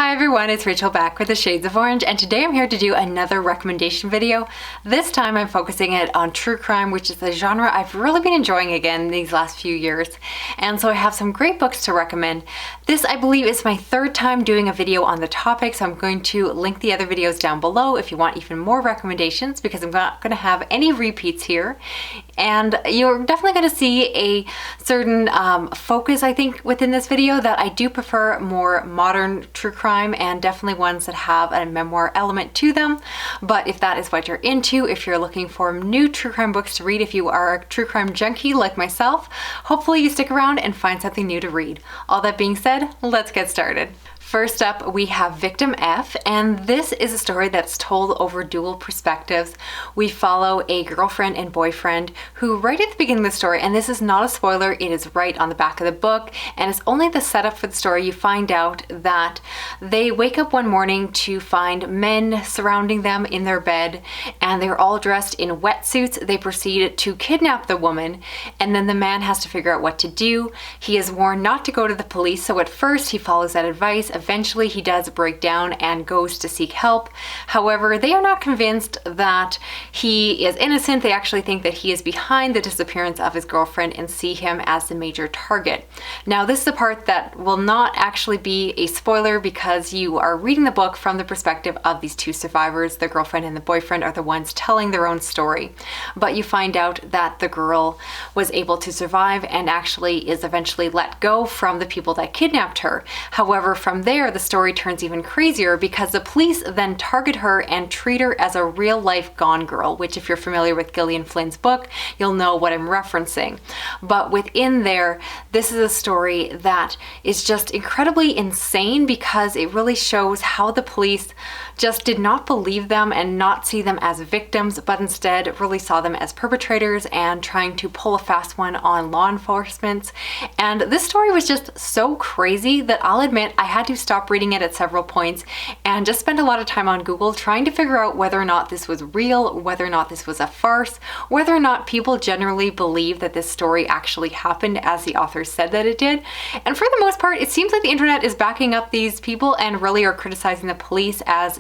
Hi everyone, it's Rachel back with the Shades of Orange, and today I'm here to do another recommendation video. This time I'm focusing it on true crime, which is a genre I've really been enjoying again these last few years. And so I have some great books to recommend. This, I believe, is my third time doing a video on the topic, so I'm going to link the other videos down below if you want even more recommendations, because I'm not going to have any repeats here. And you're definitely going to see a certain focus, I think, within this video, that I do prefer more modern true crime and definitely ones that have a memoir element to them. But if that is what you're into, if you're looking for new true crime books to read, if you are a true crime junkie like myself, hopefully you stick around and find something new to read. All that being said, let's get started. First up, we have Victim F, and this is a story that's told over dual perspectives. We follow a girlfriend and boyfriend who, right at the beginning of the story, and this is not a spoiler, it is right on the back of the book, and it's only the setup for the story, you find out that they wake up one morning to find men surrounding them in their bed, and they're all dressed in wetsuits. They proceed to kidnap the woman, and then the man has to figure out what to do. He is warned not to go to the police, so at first he follows that advice. Eventually he does break down and goes to seek help. However, they are not convinced that he is innocent. They actually think that he is behind the disappearance of his girlfriend and see him as the major target. Now, this is the part that will not actually be a spoiler because you are reading the book from the perspective of these two survivors. The girlfriend and the boyfriend are the ones telling their own story. But you find out that the girl was able to survive and actually is eventually let go from the people that kidnapped her. However, from there, the story turns even crazier because the police then target her and treat her as a real-life Gone Girl, which, if you're familiar with Gillian Flynn's book, you'll know what I'm referencing. But within there, this is a story that is just incredibly insane because it really shows how the police just did not believe them and not see them as victims, but instead really saw them as perpetrators and trying to pull a fast one on law enforcement. And this story was just so crazy that I'll admit I had to stop reading it at several points and just spend a lot of time on Google trying to figure out whether or not this was real, whether or not this was a farce, whether or not people generally believe that this story actually happened as the author said that it did. And for the most part, it seems like the internet is backing up these people and really are criticizing the police as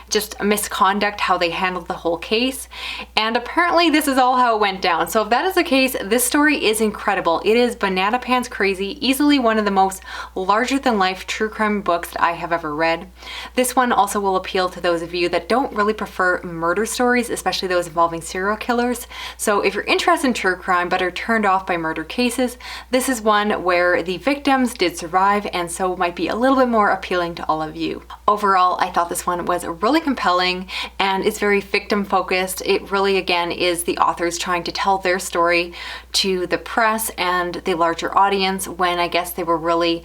just a misconduct, how they handled the whole case. And apparently this is all how it went down. So if that is the case, this story is incredible. It is banana pants crazy, easily one of the most larger than life true crime books that I have ever read. This one also will appeal to those of you that don't really prefer murder stories, especially those involving serial killers. So if you're interested in true crime but are turned off by murder cases, this is one where the victims did survive and so might be a little bit more appealing to all of you. Overall, I thought this one was really compelling and it's very victim focused. It really, again, is the authors trying to tell their story to the press and the larger audience when I guess they were really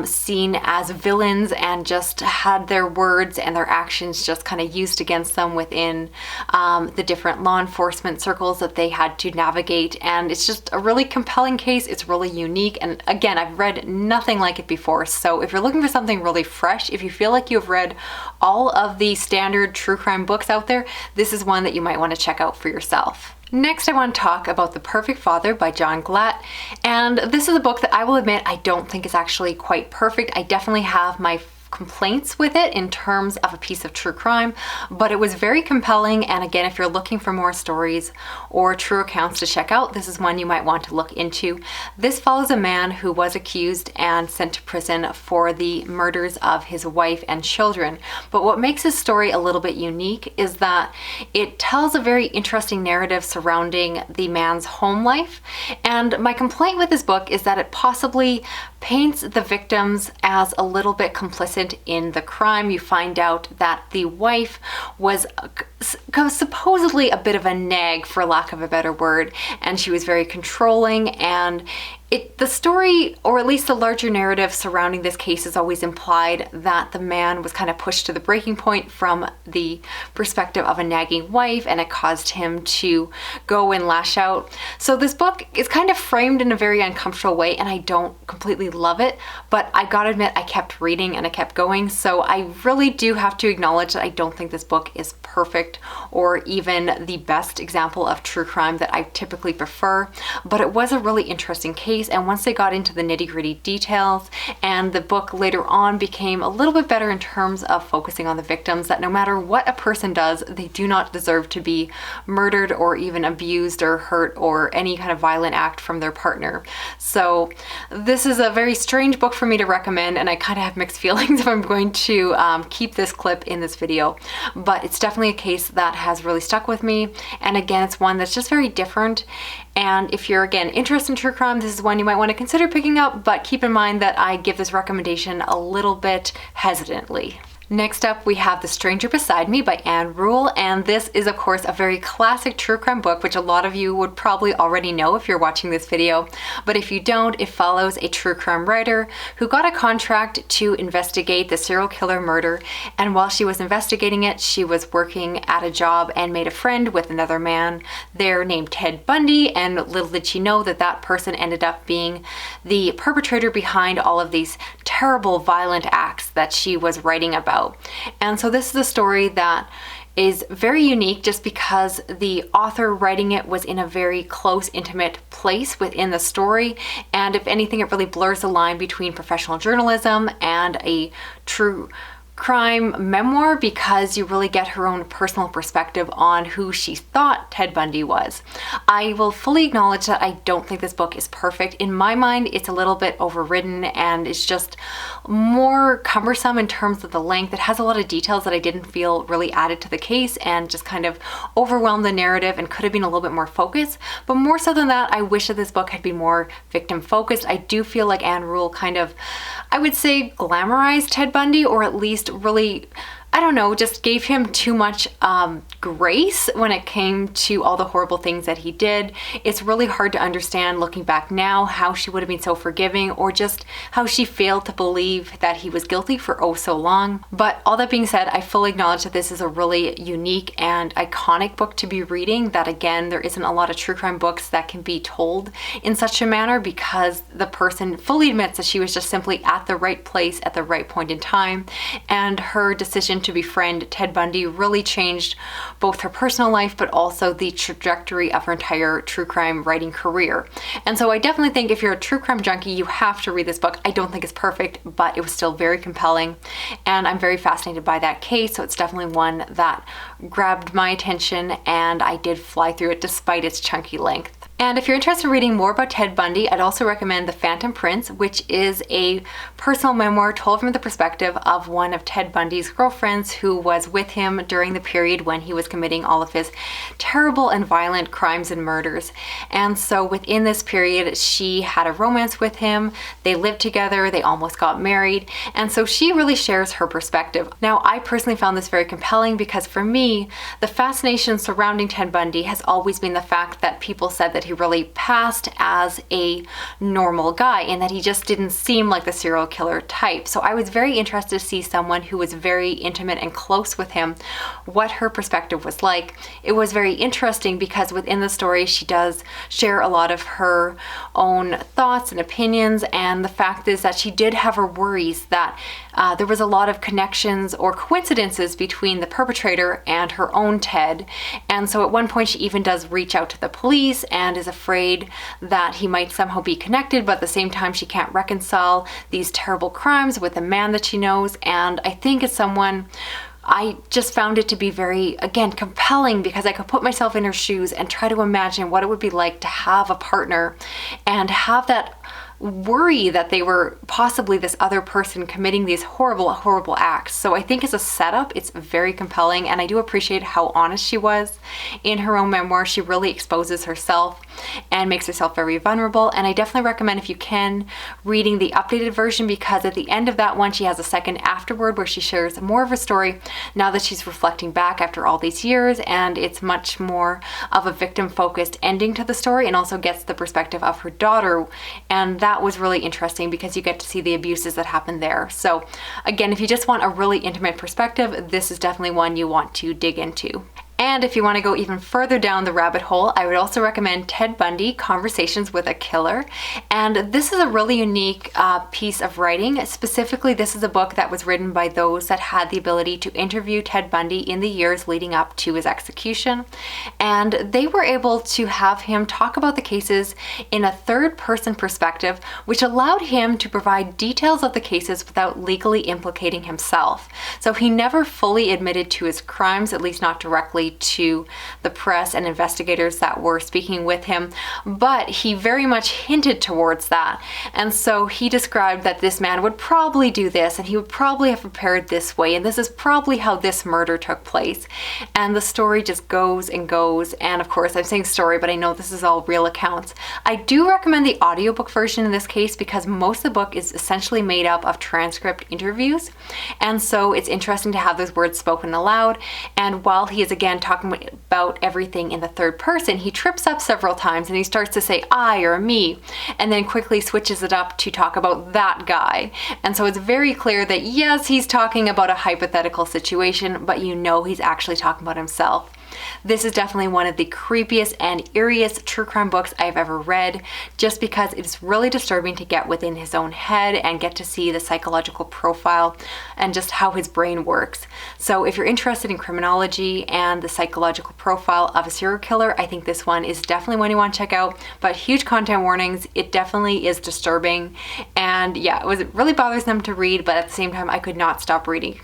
seen as villains and just had their words and their actions just kind of used against them within the different law enforcement circles that they had to navigate. And it's just a really compelling case. It's really unique. And again, I've read nothing like it before. So if you're looking for something really fresh, if you feel like you've read all of the standard true crime books out there, this is one that you might want to check out for yourself. Next, I want to talk about The Perfect Father by John Glatt. And this is a book that I will admit I don't think is actually quite perfect. I definitely have my complaints with it in terms of a piece of true crime, but it was very compelling. And again, if you're looking for more stories or true accounts to check out, this is one you might want to look into. This follows a man who was accused and sent to prison for the murders of his wife and children. But what makes his story a little bit unique is that it tells a very interesting narrative surrounding the man's home life. And my complaint with this book is that it possibly paints the victims as a little bit complicit in the crime. You find out that the wife was supposedly a bit of a nag, for lack of a better word, and she was very controlling, and the story, or at least the larger narrative surrounding this case, is always implied that the man was kind of pushed to the breaking point from the perspective of a nagging wife, and it caused him to go and lash out. So this book is kind of framed in a very uncomfortable way, and I don't completely love it, but I gotta admit I kept reading and I kept going. So I really do have to acknowledge that I don't think this book is perfect perfect or even the best example of true crime that I typically prefer, but it was a really interesting case. And once they got into the nitty-gritty details, and the book later on became a little bit better in terms of focusing on the victims, that no matter what a person does, they do not deserve to be murdered or even abused or hurt or any kind of violent act from their partner. So this is a very strange book for me to recommend, and I kind of have mixed feelings if I'm going to keep this clip in this video, but it's definitely a case that has really stuck with me. And again, it's one that's just very different. And if you're, again, interested in true crime, this is one you might want to consider picking up, but keep in mind that I give this recommendation a little bit hesitantly. Next up, we have The Stranger Beside Me by Ann Rule, and this is of course a very classic true crime book, which a lot of you would probably already know if you're watching this video, but if you don't, it follows a true crime writer who got a contract to investigate the serial killer murder, and while she was investigating it, she was working at a job and made a friend with another man there named Ted Bundy, and little did she know that that person ended up being the perpetrator behind all of these terrible violent acts that she was writing about. And so this is a story that is very unique just because the author writing it was in a very close, intimate place within the story. And if anything, it really blurs the line between professional journalism and a true crime memoir, because you really get her own personal perspective on who she thought Ted Bundy was. I will fully acknowledge that I don't think this book is perfect. In my mind, it's a little bit overridden and it's just more cumbersome in terms of the length. It has a lot of details that I didn't feel really added to the case and just kind of overwhelmed the narrative and could have been a little bit more focused. But more so than that, I wish that this book had been more victim focused. I do feel like Ann Rule kind of, I would say, glamorized Ted Bundy, or at least really, I don't know, just gave him too much grace when it came to all the horrible things that he did. It's really hard to understand looking back now how she would have been so forgiving, or just how she failed to believe that he was guilty for oh so long. But all that being said, I fully acknowledge that this is a really unique and iconic book to be reading, that again, there isn't a lot of true crime books that can be told in such a manner, because the person fully admits that she was just simply at the right place at the right point in time, and her decision to befriend Ted Bundy really changed both her personal life but also the trajectory of her entire true crime writing career. And so I definitely think if you're a true crime junkie, you have to read this book. I don't think it's perfect, but it was still very compelling, and I'm very fascinated by that case, so it's definitely one that grabbed my attention, and I did fly through it despite its chunky length. And if you're interested in reading more about Ted Bundy, I'd also recommend The Phantom Prince, which is a personal memoir told from the perspective of one of Ted Bundy's girlfriends who was with him during the period when he was committing all of his terrible and violent crimes and murders. And so within this period, she had a romance with him, they lived together, they almost got married, and so she really shares her perspective. Now, I personally found this very compelling because for me, the fascination surrounding Ted Bundy has always been the fact that people said that he really passed as a normal guy and that he just didn't seem like the serial killer type. So I was very interested to see someone who was very intimate and close with him, what her perspective was like. It was very interesting because within the story she does share a lot of her own thoughts and opinions, and the fact is that she did have her worries that there was a lot of connections or coincidences between the perpetrator and her own Ted. And so at one point she even does reach out to the police and is afraid that he might somehow be connected, but at the same time she can't reconcile these terrible crimes with a man that she knows. And I think as someone, I just found it to be very, again, compelling because I could put myself in her shoes and try to imagine what it would be like to have a partner and have that worry that they were possibly this other person committing these horrible, horrible acts. So I think as a setup, it's very compelling, and I do appreciate how honest she was in her own memoir. She really exposes herself and makes herself very vulnerable, and I definitely recommend, if you can, reading the updated version, because at the end of that one, she has a second afterward where she shares more of her story now that she's reflecting back after all these years, and it's much more of a victim-focused ending to the story, and also gets the perspective of her daughter, and that was really interesting because you get to see the abuses that happened there. So again, if you just want a really intimate perspective, this is definitely one you want to dig into. And if you want to go even further down the rabbit hole, I would also recommend Ted Bundy, Conversations with a Killer. And this is a really unique piece of writing. Specifically, this is a book that was written by those that had the ability to interview Ted Bundy in the years leading up to his execution. And they were able to have him talk about the cases in a third-person perspective, which allowed him to provide details of the cases without legally implicating himself. So he never fully admitted to his crimes, at least not directly to the press and investigators that were speaking with him, but he very much hinted towards that. And so he described that this man would probably do this, and he would probably have prepared this way, and this is probably how this murder took place. And the story just goes and goes, and of course I'm saying story, but I know this is all real accounts. I do recommend the audiobook version in this case because most of the book is essentially made up of transcript interviews, and so it's interesting to have those words spoken aloud. And while he is again talking about everything in the third person, he trips up several times and he starts to say I or me, and then quickly switches it up to talk about that guy. And so it's very clear that yes, he's talking about a hypothetical situation, but you know he's actually talking about himself. This is definitely one of the creepiest and eeriest true crime books I've ever read, just because it's really disturbing to get within his own head and get to see the psychological profile and just how his brain works. So if you're interested in criminology and the psychological profile of a serial killer, I think this one is definitely one you want to check out, but huge content warnings. It definitely is disturbing, and yeah, it was really bothersome to read, but at the same time I could not stop reading.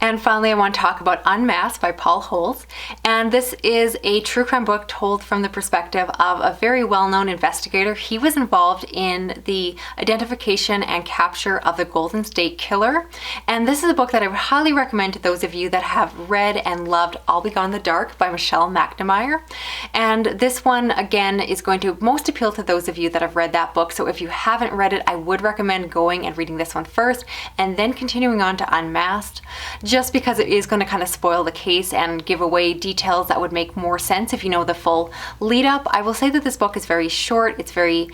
And finally, I want to talk about Unmasked by Paul Holes. And this is a true crime book told from the perspective of a very well-known investigator. He was involved in the identification and capture of the Golden State Killer. And this is a book that I would highly recommend to those of you that have read and loved I'll Be Gone in the Dark by Michelle McNamara. And this one, again, is going to most appeal to those of you that have read that book. So if you haven't read it, I would recommend going and reading this one first and then continuing on to Unmasked, just because it is going to kind of spoil the case and give away details that would make more sense if you know the full lead up. I will say that this book is very short, it's very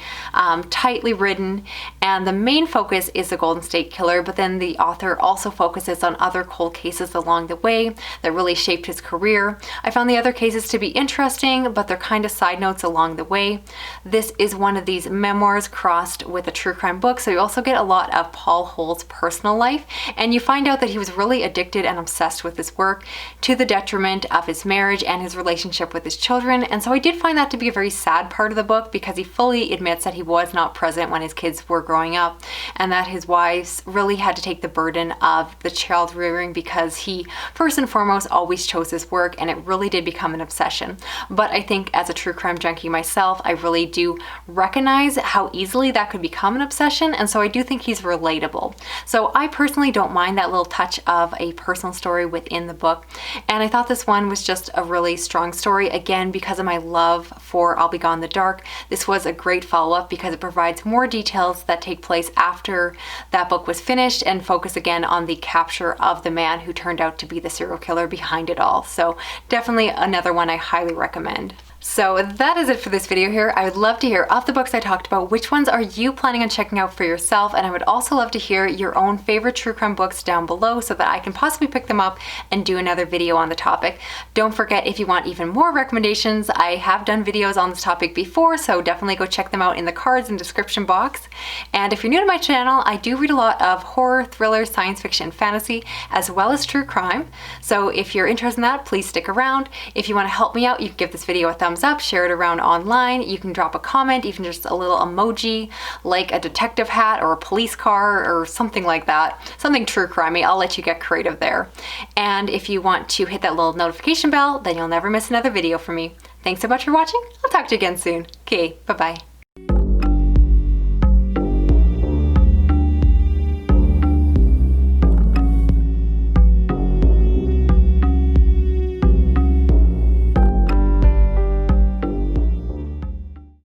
tightly written, and the main focus is the Golden State Killer, but then the author also focuses on other cold cases along the way that really shaped his career. I found the other cases to be interesting, but they're kind of side notes along the way. This is one of these memoirs crossed with a true crime book, so you also get a lot of Paul Holes' personal life, and you find out that he was really addicted and obsessed with his work to the detriment of his marriage and his relationship with his children. And so I did find that to be a very sad part of the book, because he fully admits that he was not present when his kids were growing up, and that his wives really had to take the burden of the child rearing because he first and foremost always chose his work, and it really did become an obsession. But I think as a true crime junkie myself, I really do recognize how easily that could become an obsession, and so I do think he's relatable. So I personally don't mind that little touch of a personal story within the book, and I thought this one was just a really strong story, again because of my love for I'll Be Gone in the Dark. This was a great follow-up because it provides more details that take place after that book was finished and focus again on the capture of the man who turned out to be the serial killer behind it all. So definitely another one I highly recommend. So that is it for this video here. I would love to hear of the books I talked about, which ones are you planning on checking out for yourself? And I would also love to hear your own favorite true crime books down below so that I can possibly pick them up and do another video on the topic. Don't forget, if you want even more recommendations, I have done videos on this topic before, so definitely go check them out in the cards and description box. And if you're new to my channel, I do read a lot of horror, thriller, science fiction, fantasy, as well as true crime. So if you're interested in that, please stick around. If you want to help me out, you can give this video a thumbs up, share it around online. You can drop a comment, even just a little emoji like a detective hat or a police car or something like that. Something true crimey. I'll let you get creative there. And if you want to hit that little notification bell, then you'll never miss another video from me. Thanks so much for watching. I'll talk to you again soon. Okay, bye-bye.